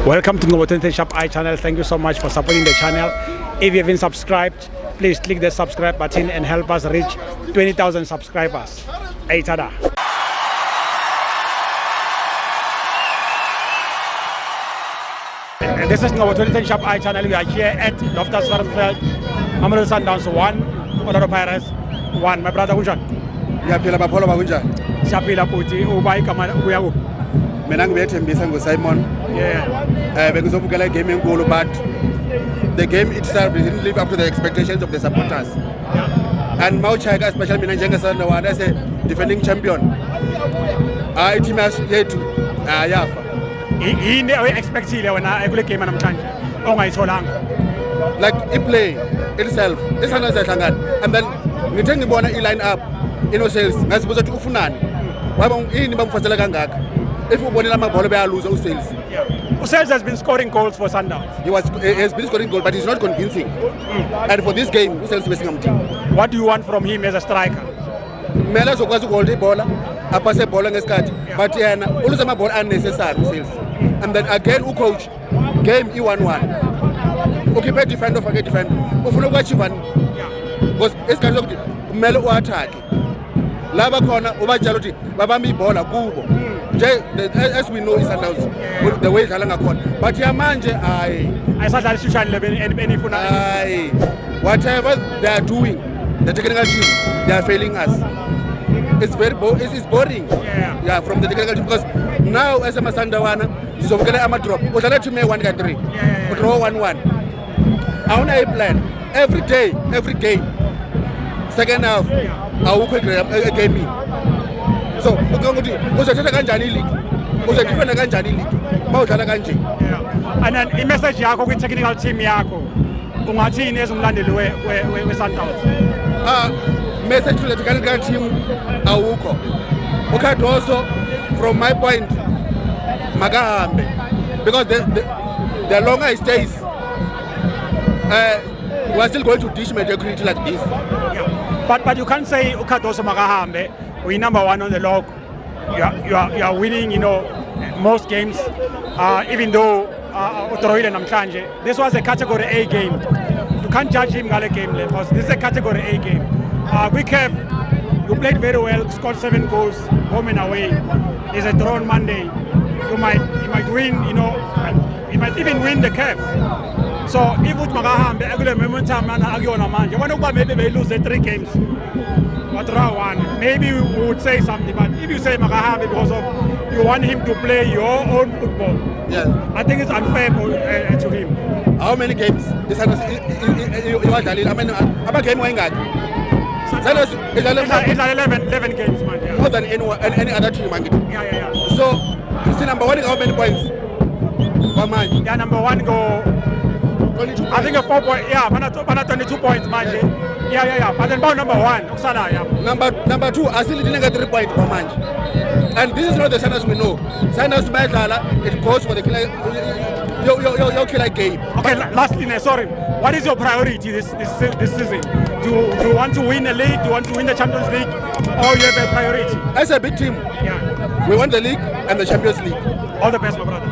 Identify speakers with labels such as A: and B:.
A: Welcome to Ngobo Shop I channel. Thank you so much for supporting the channel. If you haven't subscribed, please click the subscribe button and help us reach 20,000 subscribers. Hey, tada. This is Ngobo Shop I channel. We are here at Loftus Versfeld. Mamelodi Sundowns 1, Orlando Pirates 1. My brother Unjan.
B: Ngiyaphila bapholo bakunjani?
A: Siyaphila futhi uba igama uya kuphi?
B: Mina ngibethembisa ngoSimon.
A: Yeah.
B: Bengizobukela igame enkulu but the game itself didn't live up to the expectations of the supporters.
A: Yeah.
B: And mawucheka especially mina njengeSundowns as a defending champion. Team yethu yafa.
A: Yini expectile wena ekule game namhlanje ongayitholanga?
B: Like iplay itself isana sehlangana and then ngithe ngibona iline up sales ngazibuza ukuthi ufunani waba yini bamfasela kangaka if ubonile amabhola beyaluza usales.
A: Usales has been scoring goals for Sundowns.
B: He has been scoring goals but he's not convincing. And for this game usales besingamthini.
A: What do you want from him as a striker?
B: Mela zokwazi ukuholda ibhola apase ibhola ngesikhathi but yena uluza amabhola unnecessary usales. And then again ucoach game i1-1 ukhiphe defender ufake defender ufuna ukwachiva because esikhathi sokuthi kumele uattack laba khona ubatshela ukuthi babamba ibhola kubo nje as we know iSundowns the way idlala ngakhona but yamanje
A: ayisadlala ishishani lebenifuna
B: whatever they are doing the technical team they are failing us. It's very it's boring. Yeah, from the technical team because now as a Masandawana sizobukela ama drop udlala team 1 ka 3 draw 1-1 awuna a plan every game second half awukho a game so ukuthi uzothatha kanjani ileague uzodifenda kanjani ileague bawudlala kanje.
A: And then i-message yakho kwi-technical team yakho ungathini ezumlandeli we-Sundowns?
B: Message to the technical team awukho Ukhadoso from my point makahambe because the longer he stays we are still going to dish mediocrity like this.
A: But you can't say Ukhadoso makahambe. We're number 1 on the log. You are winning, most games. Even though Utroile namhlanje, this was a category A game. You can't judge him gale game because this is a category A game. Quick have you played very well, scored 7 goals, home and away. It's a draw on Monday. You might win, you might even win the CAF. So if it makahambe ekule momentum mana akuyona manje yabona ukuba maybe they lose the 3 games or draw 1, maybe we would say something, but if you say makahambe because of you want him to play your own football, I think it's unfair to him.
B: How many games this has I mean about game wengaki? It's
A: 11 games, man. Yeah.
B: More than any other team, man.
A: Yeah.
B: So, see number 1 is how many points?
A: Yeah, number 1 go
B: 22 points.
A: I think a 4 point. Yeah, man, 22 points, man. Yeah. But then about number 1, Oksana, yeah.
B: Number 2, I still didn't get 3 points per match. And this is not the Sundowns we know. Sundowns it goes for the your killer game.
A: Okay, lastly, sorry. What is your priority this season? Do you want to win the league? Do you want to win the Champions League? Or you have a priority?
B: As a big team, we want the league and the Champions League.
A: All the best, my brother.